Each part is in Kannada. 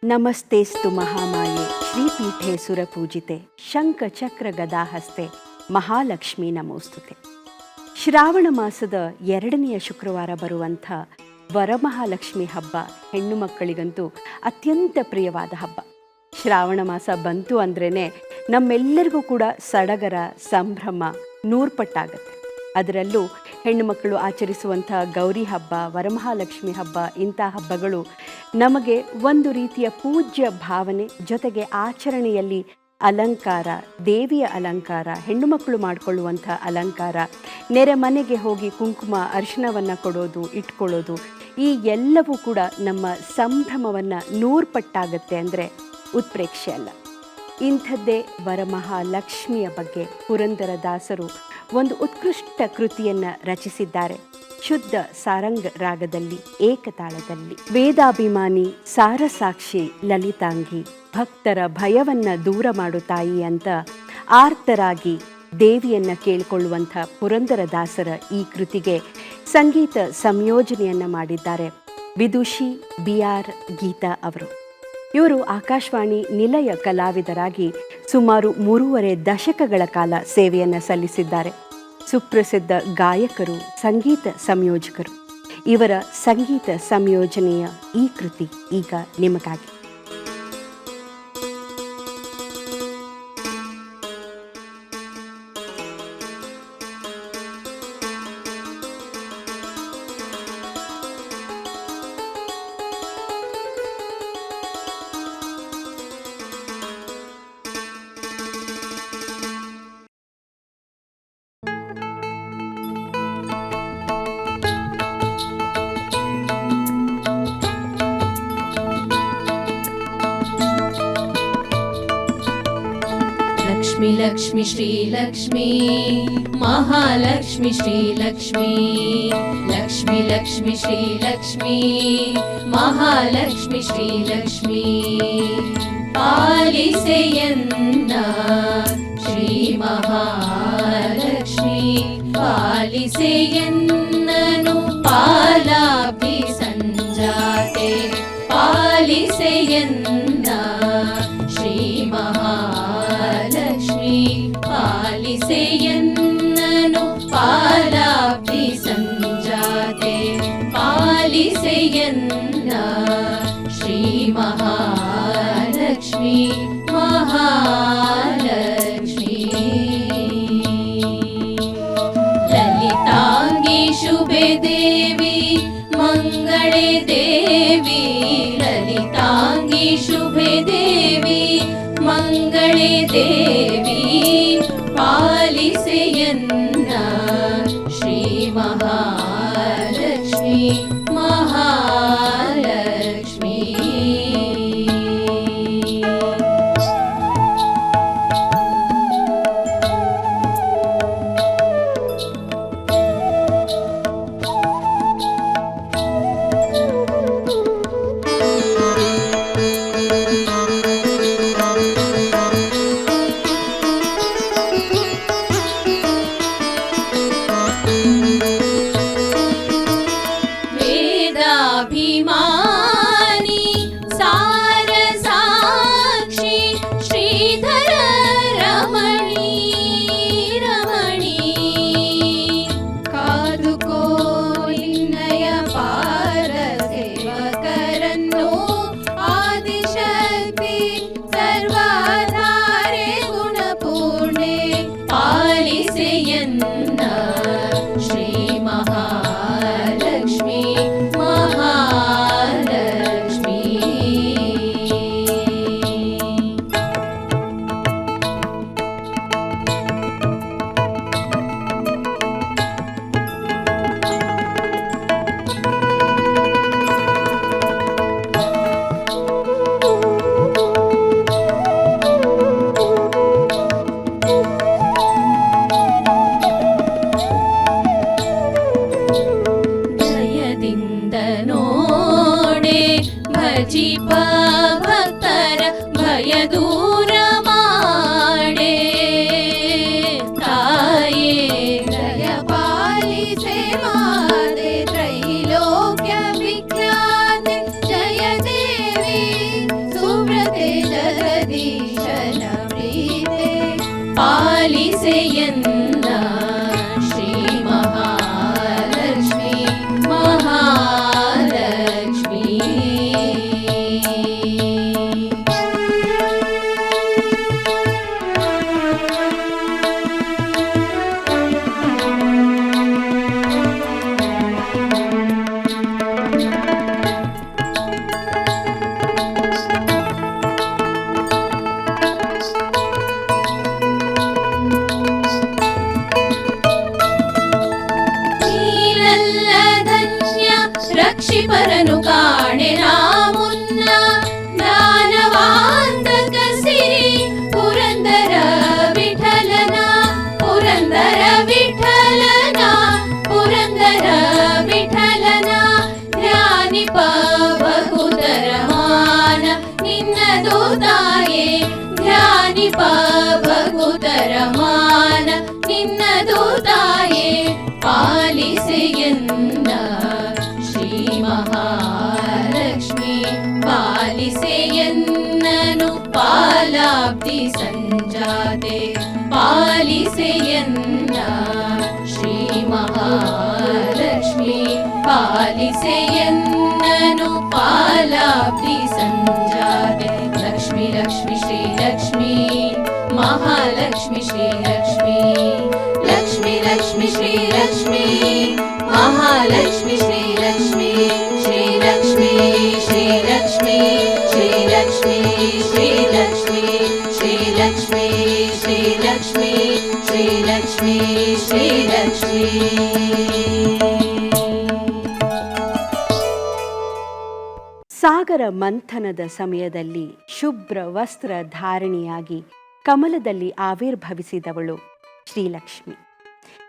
ನಮಸ್ತೇಸ್ತು ಮಹಾಮಾಯೆ ಶ್ರೀಪೀಠೆ ಸುರಪೂಜಿತೆ ಶಂಖಚಕ್ರ ಗದಾಹಸ್ತೆ ಮಹಾಲಕ್ಷ್ಮೀ ನಮೋಸ್ತುತೆ. ಶ್ರಾವಣ ಮಾಸದ 2ನೇ ಶುಕ್ರವಾರ ಬರುವಂಥ ವರಮಹಾಲಕ್ಷ್ಮಿ ಹಬ್ಬ ಹೆಣ್ಣು ಮಕ್ಕಳಿಗಂತೂ ಅತ್ಯಂತ ಪ್ರಿಯವಾದ ಹಬ್ಬ. ಶ್ರಾವಣ ಮಾಸ ಬಂತು ಅಂದ್ರೇ ನಮ್ಮೆಲ್ಲರಿಗೂ ಕೂಡ ಸಡಗರ, ಸಂಭ್ರಮ ನೂರ್ಪಟ್ಟಾಗತ್ತೆ. ಅದರಲ್ಲೂ ಹೆಣ್ಣು ಮಕ್ಕಳು ಆಚರಿಸುವಂಥ ಗೌರಿ ಹಬ್ಬ, ವರಮಹಾಲಕ್ಷ್ಮಿ ಹಬ್ಬ, ಇಂಥ ಹಬ್ಬಗಳು ನಮಗೆ ಒಂದು ರೀತಿಯ ಪೂಜ್ಯ ಭಾವನೆ ಜೊತೆಗೆ ಆಚರಣೆಯಲ್ಲಿ ಅಲಂಕಾರ, ದೇವಿಯ ಅಲಂಕಾರ, ಹೆಣ್ಣು ಮಕ್ಕಳು ಮಾಡಿಕೊಳ್ಳುವಂಥ ಅಲಂಕಾರ, ನೆರೆ ಮನೆಗೆ ಹೋಗಿ ಕುಂಕುಮ ಅರಿಶಿಣವನ್ನು ಕೊಡೋದು, ಇಟ್ಕೊಳ್ಳೋದು, ಈ ಎಲ್ಲವೂ ಕೂಡ ನಮ್ಮ ಸಂಭ್ರಮವನ್ನು ನೂರ್ಪಟ್ಟಾಗತ್ತೆ ಅಂದರೆ ಉತ್ಪ್ರೇಕ್ಷೆ ಅಲ್ಲ. ಇಂಥದ್ದೇ ವರಮಹಾಲಕ್ಷ್ಮಿಯ ಬಗ್ಗೆ ಪುರಂದರದಾಸರು ಒಂದು ಉತ್ಕೃಷ್ಟ ಕೃತಿಯನ್ನು ರಚಿಸಿದ್ದಾರೆ. ಶುದ್ಧ ಸಾರಂಗ ರಾಗದಲ್ಲಿ, ಏಕತಾಳದಲ್ಲಿ. ವೇದಾಭಿಮಾನಿ ಸಾರಸಾಕ್ಷಿ ಲಲಿತಾಂಗಿ, ಭಕ್ತರ ಭಯವನ್ನ ದೂರ ಮಾಡು ತಾಯಿ ಅಂತ ಆರ್ತರಾಗಿ ದೇವಿಯನ್ನ ಕೇಳಿಕೊಳ್ಳುವಂಥ ಪುರಂದರದಾಸರ ಈ ಕೃತಿಗೆ ಸಂಗೀತ ಸಂಯೋಜನೆಯನ್ನ ಮಾಡಿದ್ದಾರೆ ವಿದುಷಿ BR ಗೀತಾ ಅವರು. ಇವರು ಆಕಾಶವಾಣಿ ನಿಲಯ ಕಲಾವಿದರಾಗಿ ಸುಮಾರು 3.5 ದಶಕಗಳ ಕಾಲ ಸೇವೆಯನ್ನು ಸಲ್ಲಿಸಿದ್ದಾರೆ. ಸುಪ್ರಸಿದ್ಧ ಗಾಯಕರು, ಸಂಗೀತ ಸಂಯೋಜಕರು. ಇವರ ಸಂಗೀತ ಸಂಯೋಜನೆಯ ಈ ಕೃತಿ ಈಗ ನಿಮಗಾಗಿ. लक्ष्मी श्रीलक्ष्मी महालक्ष्मी श्रीलक्ष्मी लक्ष्मी लक्ष्मी श्रीलक्ष्मी महालक्ष्मी श्रीलक्ष्मी पालिसेयन्न श्री महालक्ष्मी पालिसेयन्ननु पालापि संजाते पालिसेयन्न श्री महालक्ष्मी पालिसेयन्ननु पालापि संजाते पालिसेयन्न श्री महालक्ष्मी महालक्ष्मी ललितांगी शुभे देवी मंगले देवी ललितांगी शुभे देवी मंगले देवी पालिसेयन्न श्री महालक्ष्मी महालक्ष्मी ಪಾಲಿಸೆಯನ್ನ ಶ್ರೀ ಮಹಾಲಕ್ಷ್ಮಿ ಮಹಾಲಕ್ಷ್ಮಿ. ರಕ್ಷಿಪರನು ಕಾಣೆ ನಾ ಮುನ್ನ ಜ್ಞಾನವಾಂತಕ ಸಿರಿ ಪುರಂದರ ವಿಠಲನ ಪುರಂದರ ವಿಠಲನ ಪುರಂದರ ವಿಠಲನ ಧ್ಯಾನಿಪ ಬಹುತರ ಮಾನ ನಿನ್ನದು ತಾಯೇ ಧ್ಯಾನಿಪ ಬಹುತರ ಮಾನ ನಿನ್ನದು ತಾಯೇ ಪಾಲಿಸೆಯನ್ನ ಮಹಾಲಕ್ಷ್ಮಿ ಪಾಲಿಸೆಯನ್ನನು ಪಾಲಾಬ್ಧಿ ಸಂಜಾತೆ ಪಾಲಿಸೆಯನ್ನ ಶ್ರೀ ಮಹಾಲಕ್ಷ್ಮಿ ಪಾಲಿಸೆಯನ್ನನು ಪಾಲಾಬ್ಧಿ ಸಂಜಾತೆ. ಲಕ್ಷ್ಮಿ ಲಕ್ಷ್ಮಿ ಶ್ರೀ ಲಕ್ಷ್ಮಿ ಮಹಾಲಕ್ಷ್ಮಿ ಶ್ರೀ ಲಕ್ಷ್ಮಿ ಲಕ್ಷ್ಮಿ ಲಕ್ಷ್ಮಿ ಶ್ರೀ ಲಕ್ಷ್ಮಿ ಮಹಾಲಕ್ಷ್ಮಿ ಶ್ರೀ ಲಕ್ಷ್ಮಿ ಶ್ರೀ ಲಕ್ಷ್ಮಿ ಶ್ರೀ ಲಕ್ಷ್ಮಿ ಶ್ರೀ ಲಕ್ಷ್ಮಿ ಶ್ರೀ ಲಕ್ಷ್ಮಿ ಶ್ರೀ ಲಕ್ಷ್ಮಿ ಶ್ರೀ ಲಕ್ಷ್ಮಿ ಶ್ರೀ ಲಕ್ಷ್ಮಿ ಶ್ರೀ ಲಕ್ಷ್ಮಿ. ಸಾಗರ ಮಂಥನದ ಸಮಯದಲ್ಲಿ ಶುಭ್ರ ವಸ್ತ್ರ ಧಾರಣೆಯಾಗಿ ಕಮಲದಲ್ಲಿ ಆವಿರ್ಭವಿಸಿದವಳು ಶ್ರೀಲಕ್ಷ್ಮಿ.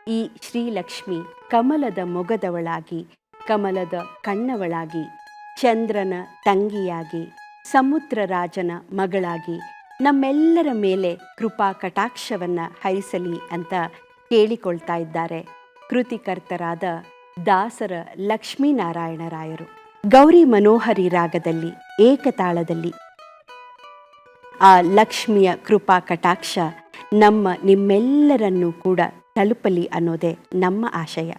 ಈ ಶ್ರೀಲಕ್ಷ್ಮಿ ಕಮಲದ ಮೊಗದವಳಾಗಿ ಕಮಲದ ಕಣ್ಣವಳಾಗಿ ಚಂದ್ರನ ತಂಗಿಯಾಗಿ ಸಮುದ್ರರಾಜನ ಮಗಳಾಗಿ ನಮ್ಮೆಲ್ಲರ ಮೇಲೆ ಕೃಪಾ ಕಟಾಕ್ಷವನ್ನು ಹರಿಸಲಿ ಅಂತ ಕೇಳಿಕೊಳ್ತಾ ಇದ್ದಾರೆ ಕೃತಿಕರ್ತರಾದ ದಾಸರ ಲಕ್ಷ್ಮೀನಾರಾಯಣರಾಯರು. ಗೌರಿ ಮನೋಹರಿ ರಾಗದಲ್ಲಿ ಏಕತಾಳದಲ್ಲಿ ಆ ಲಕ್ಷ್ಮಿಯ ಕೃಪಾ ಕಟಾಕ್ಷ ನಿಮ್ಮೆಲ್ಲರನ್ನೂ ಕೂಡ ತಲುಪಲಿ ಅನ್ನೋದೇ ನಮ್ಮ ಆಶಯ.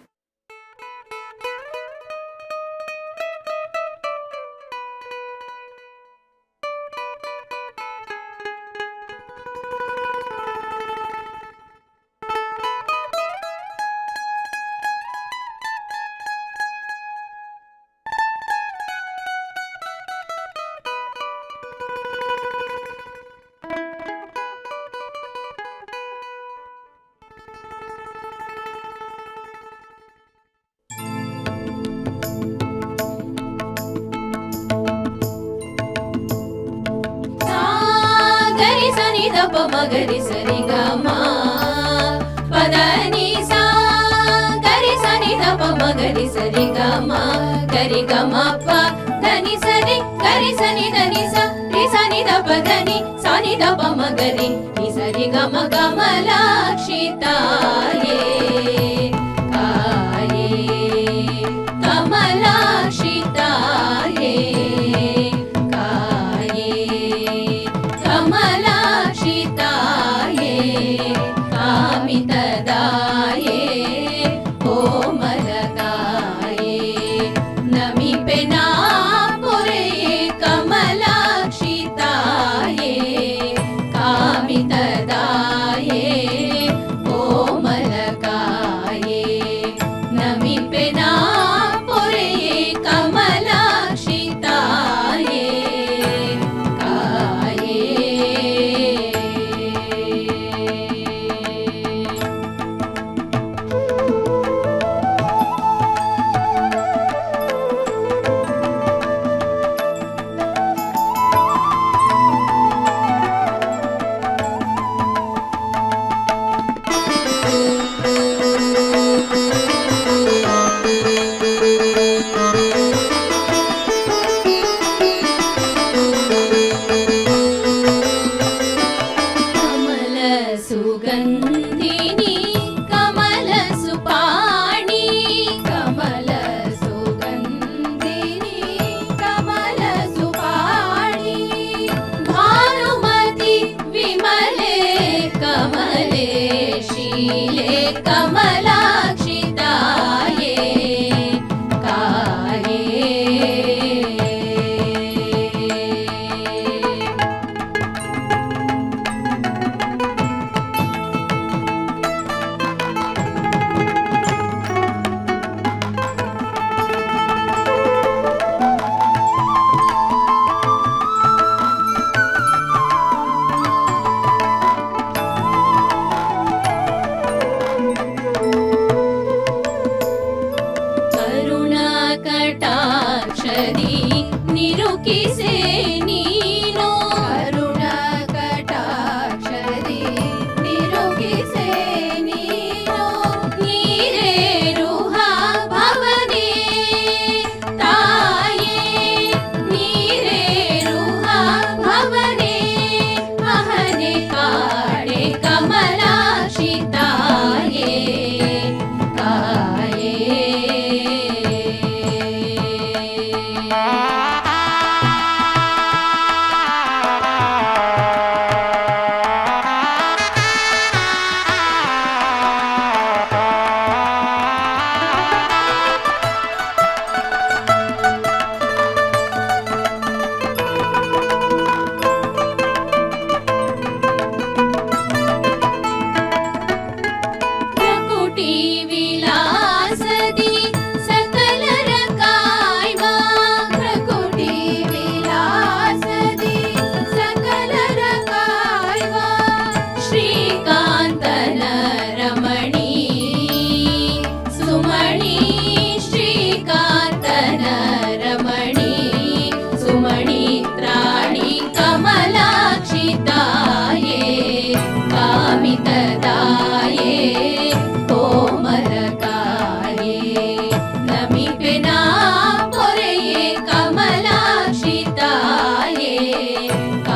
ಪ ಮಗರಿ ಸರಿ ಗ ಮ ಪದ ನಿ ಸಾ ಗರಿ ಸನಿ ದ ಪ ಮಗರಿ ಸರಿ ಗ ಮ ಗರಿ ಗ ಮ ಪ ಧನಿ ಸರಿ ಗರಿ ಸನಿ ಧನಿ ಸ ರಿ ಸನಿ ದ ಪ ಧನಿ ಸನಿ ದ ಪ ಮಗರಿ ನಿ ಸರಿ ಗ ಮ ಕಮಲಾಕ್ಷಿತಾಯೇ ಕಾಯೇ ಕಮಲಾಕ್ಷಿತಾಯೇ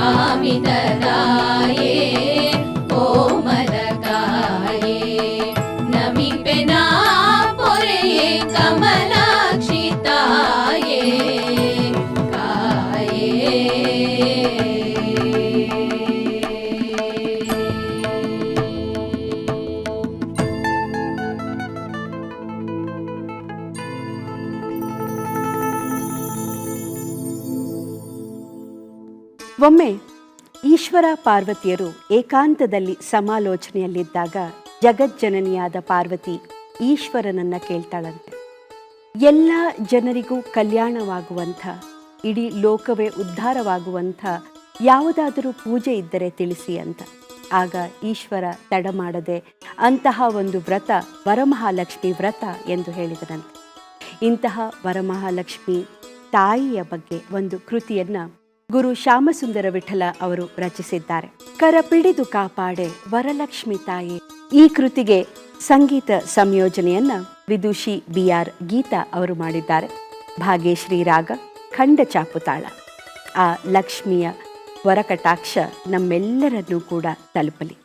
कामितदाये कोमलकाये नमिपेना पोरेये कमलाक्षिताये ಒಮ್ಮೆ ಈಶ್ವರ ಪಾರ್ವತಿಯರು ಏಕಾಂತದಲ್ಲಿ ಸಮಾಲೋಚನೆಯಲ್ಲಿದ್ದಾಗ ಜಗಜ್ಜನನಿಯಾದ ಪಾರ್ವತಿ ಈಶ್ವರನನ್ನ ಕೇಳ್ತಾಳಂತೆ. ಎಲ್ಲ ಜನರಿಗೂ ಕಲ್ಯಾಣವಾಗುವಂಥ, ಇಡೀ ಲೋಕವೇ ಉದ್ಧಾರವಾಗುವಂಥ ಯಾವುದಾದರೂ ಪೂಜೆ ಇದ್ದರೆ ತಿಳಿಸಿ ಅಂತ. ಆಗ ಈಶ್ವರ ತಡ ಮಾಡದೆ ಅಂತಹ ಒಂದು ವ್ರತ ವರಮಹಾಲಕ್ಷ್ಮಿ ವ್ರತ ಎಂದು ಹೇಳಿದರಂತೆ. ಇಂತಹ ವರಮಹಾಲಕ್ಷ್ಮಿ ತಾಯಿಯ ಬಗ್ಗೆ ಒಂದು ಕೃತಿಯನ್ನ ಗುರು ಶ್ಯಾಮಸುಂದರ ವಿಠಲ ಅವರು ರಚಿಸಿದ್ದಾರೆ. ಕರ ಪಿಡಿದು ಕಾಪಾಡೆ ವರಲಕ್ಷ್ಮಿ ತಾಯಿ. ಈ ಕೃತಿಗೆ ಸಂಗೀತ ಸಂಯೋಜನೆಯನ್ನ ವಿದುಷಿ BR ಗೀತಾ ಅವರು ಮಾಡಿದ್ದಾರೆ. ಭಾಗ್ಯಶ್ರೀ ರಾಗ, ಖಂಡ ಚಾಪುತಾಳ. ಆ ಲಕ್ಷ್ಮಿಯ ವರಕಟಾಕ್ಷ ನಮ್ಮೆಲ್ಲರನ್ನೂ ಕೂಡ ತಲುಪಲಿ.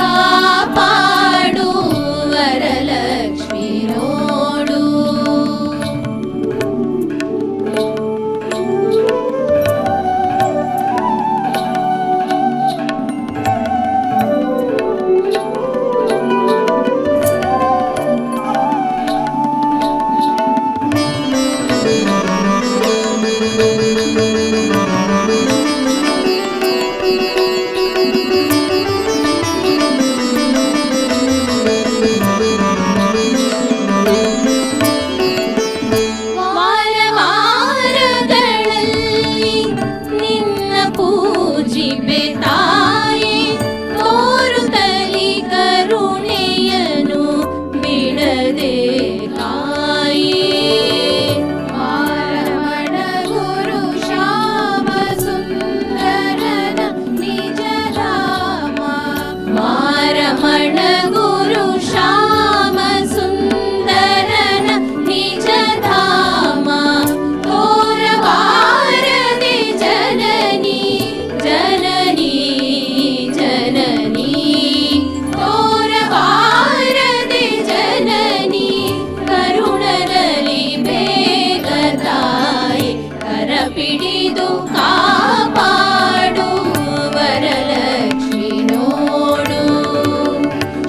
ಕಾಪಾಡು ವರಲಕ್ಷ್ಮಿ ನೋಡು. ವಾರ ವಾರಗಳಲ್ಲಿ ನಿನ್ನ ಪೂಜಿಪೆ ತಾಯೇ, ತೋರುತ್ತಲಿ ಕರುಣೆಯನು ಬಿಡದೆ ಕಾಯೇ. ಮಾರಮಣ ಗುರು ಶ್ಯಾಮ ಸುಂದರನ ನಿಜ ಧಾಮ, ಮಾರಮಣ ಗುರು ಶ್ಯಾಮ ಸುಂದರನ ನಿಜ ಧಾಮ. ತೋರಬಾರದೆ ಜನನಿ ಜನನಿ ಜನನಿ, ತೋರಬಾರದೆ ಜನನಿ ಕರುಣದಲ್ಲಿ ಬೇಗ ತಾಯಿ. ಕರ ಪಿಡಿದು ಕಾಪಾಡು ವರಲಕ್ಷ್ಮಿ ನೋಡು.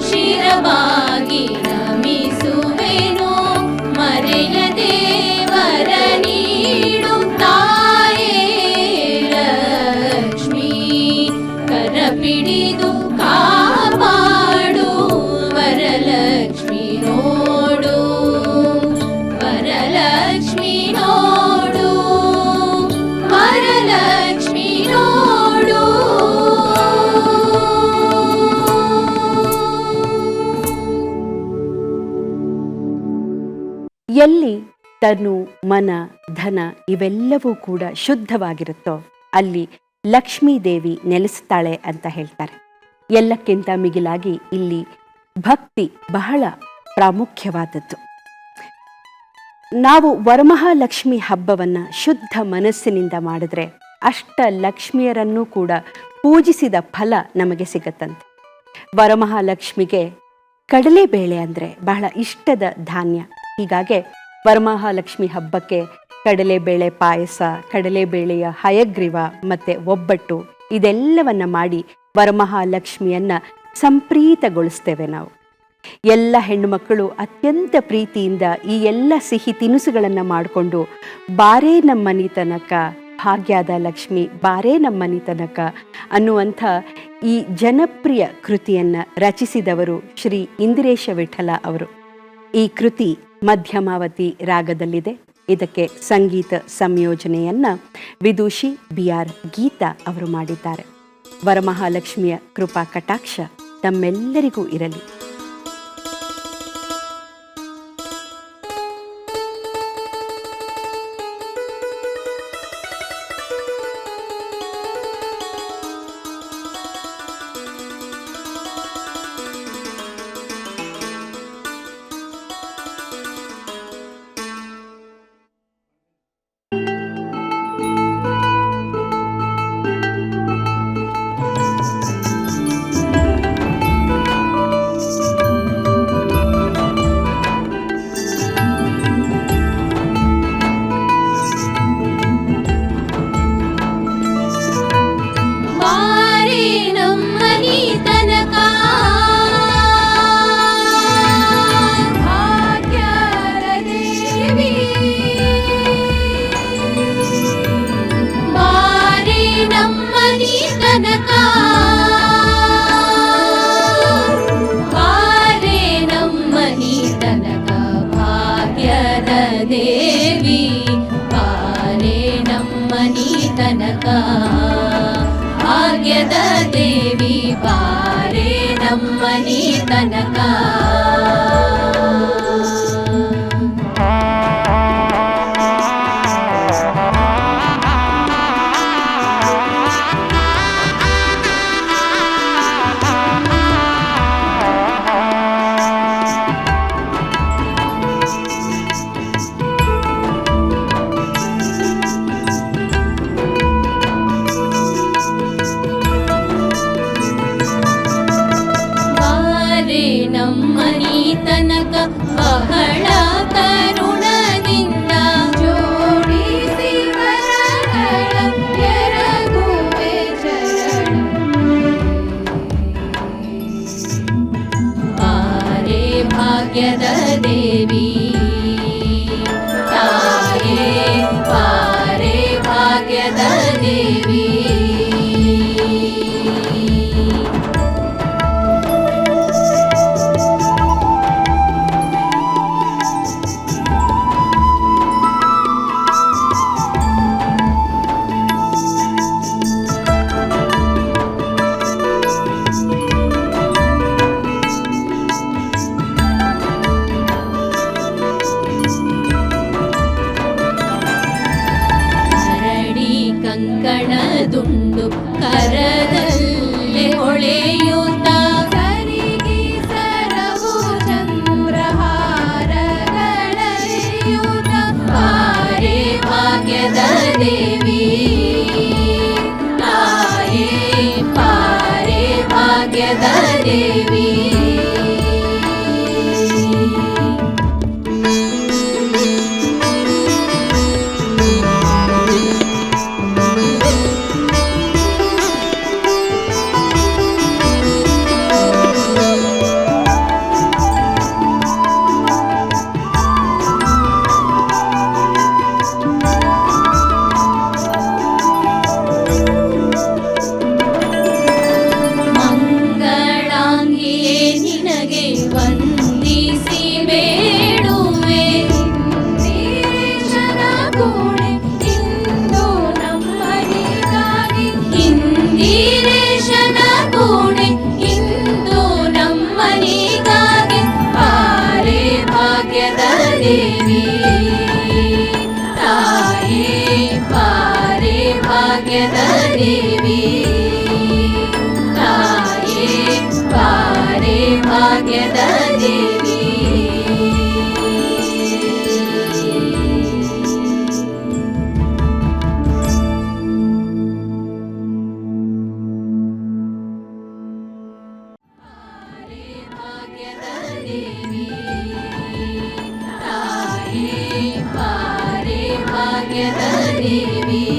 ಶಿರವಾಗಿ ನಮಿಸುವೆನು ಮರೆಯದೆ ವರ ನೀಡು ತಾಯೇ ಲಕ್ಷ್ಮೀ. ಕರ ಪಿಡಿದು ಕಾಪಾಡು ವರಲಕ್ಷ್ಮಿ ನೋಡು. ವರಲಕ್ಷ್ಮಿ ನೋಡು, ವರಲಕ್ಷ್ಮಿ ನೋಡು. ಎಲ್ಲಿ ತನು ಮನ ಧನ ಇವೆಲ್ಲವೂ ಕೂಡ ಶುದ್ಧವಾಗಿರುತ್ತೋ ಅಲ್ಲಿ ಲಕ್ಷ್ಮೀದೇವಿ ನೆಲೆಸ್ತಾಳೆ ಅಂತ ಹೇಳ್ತಾರೆ. ಎಲ್ಲಕ್ಕಿಂತ ಮಿಗಿಲಾಗಿ ಇಲ್ಲಿ ಭಕ್ತಿ ಬಹಳ ಪ್ರಾಮುಖ್ಯವಾದದ್ದು. ನಾವು ವರಮಹಾಲಕ್ಷ್ಮಿ ಹಬ್ಬವನ್ನು ಶುದ್ಧ ಮನಸ್ಸಿನಿಂದ ಮಾಡಿದ್ರೆ ಅಷ್ಟ ಲಕ್ಷ್ಮಿಯರನ್ನೂ ಕೂಡ ಪೂಜಿಸಿದ ಫಲ ನಮಗೆ ಸಿಗತ್ತಂತೆ. ವರಮಹಾಲಕ್ಷ್ಮಿಗೆ ಕಡಲೆಬೇಳೆ ಅಂದರೆ ಬಹಳ ಇಷ್ಟದ ಧಾನ್ಯ. ಹೀಗಾಗಿ ವರಮಹಾಲಕ್ಷ್ಮಿ ಹಬ್ಬಕ್ಕೆ ಕಡಲೆಬೇಳೆ ಪಾಯಸ, ಕಡಲೆಬೇಳೆಯ ಹಯಗ್ರೀವ ಮತ್ತು ಒಬ್ಬಟ್ಟು ಇದೆಲ್ಲವನ್ನ ಮಾಡಿ ವರಮಹಾಲಕ್ಷ್ಮಿಯನ್ನು ಸಂಪ್ರೀತಗೊಳಿಸ್ತೇವೆ ನಾವು. ಎಲ್ಲ ಹೆಣ್ಣುಮಕ್ಕಳು ಅತ್ಯಂತ ಪ್ರೀತಿಯಿಂದ ಈ ಎಲ್ಲ ಸಿಹಿ ತಿನಿಸುಗಳನ್ನು ಮಾಡಿಕೊಂಡು ಬಾರೇ ನಮ್ಮನಿ ತನಕ ಭಾಗ್ಯದ ಲಕ್ಷ್ಮಿ ಬಾರೇ ನಮ್ಮನಿ ತನಕ ಅನ್ನುವಂಥ ಈ ಜನಪ್ರಿಯ ಕೃತಿಯನ್ನು ರಚಿಸಿದವರು ಶ್ರೀ ಇಂದಿರೇಶ ವಿಠಲ ಅವರು. ಈ ಕೃತಿ ಮಧ್ಯಮಾವತಿ ರಾಗದಲ್ಲಿದೆ. ಇದಕ್ಕೆ ಸಂಗೀತ ಸಂಯೋಜನೆಯನ್ನು ವಿದೂಷಿ BR ಗೀತಾ ಅವರು ಮಾಡಿದ್ದಾರೆ. ವರಮಹಾಲಕ್ಷ್ಮಿಯ ಕೃಪಾ ಕಟಾಕ್ಷ ತಮ್ಮೆಲ್ಲರಿಗೂ ಇರಲಿ. ದೇವಿ ಬಾರೆ ನಮ್ಮನಿ ತನಕ, ಭಾಗ್ಯದ ದೇವಿ ಬಾರೆ ನಮ್ಮನಿ ತನಕ. ನಮ್ಮನಿ ತನಕ ಬಹಳ ಕರುಣದಿಂದ ಜೋಡಿಸಿ ಕರಗಳ ಎರಗುವೆ ಚರಣ. ಬಾರೆ ಭಾಗ್ಯದ ದೇವಿ ತಾಯೇ, ಬಾರೆ ಭಾಗ್ಯದ ದೇವಿ. ಕಂಕಣದುಂಡು ಕರದಲ್ಲೇ ಹೊಳೆಯುತ್ತ ಸರಿಗೆ ಸರವು ಚಂದ್ರಹಾರಗಳೆಯುತ್ತ ಬಾರೆ ಭಾಗ್ಯದ ದೇವಿ ತಾಯೇ, ಬಾರೆ ಭಾಗ್ಯದ ದೇವಿ. ಮಂಗಳಾಂಗಿಯೇ ನಿನಗೆ ವಂದಿಸಿ ಬೇಡುವೆ. ಇಂದಿರೇಶನ ಕೋಣೆ ಇಂದು ನಮ್ಮನಿಗಾಗಿ, ಇಂದಿರೇಶನ ಕೋಣೆ ಇಂದು ನಮ್ಮನಿಗಾಗಿ. ಬಾರೆ ಭಾಗ್ಯದ ದೇವಿ ತಾಯೇ, ಬಾರೆ ಭಾಗ್ಯದ ದೇವಿ ತಾಯೇ, ಬಾರೆ ಭಾಗ್ಯದ ದೇವಿ. ಬಾರೆ ಭಾಗ್ಯದ ದೇವಿ ತಾಯೇ, ಬಾರೆ ಭಾಗ್ಯದ ದೇವಿ.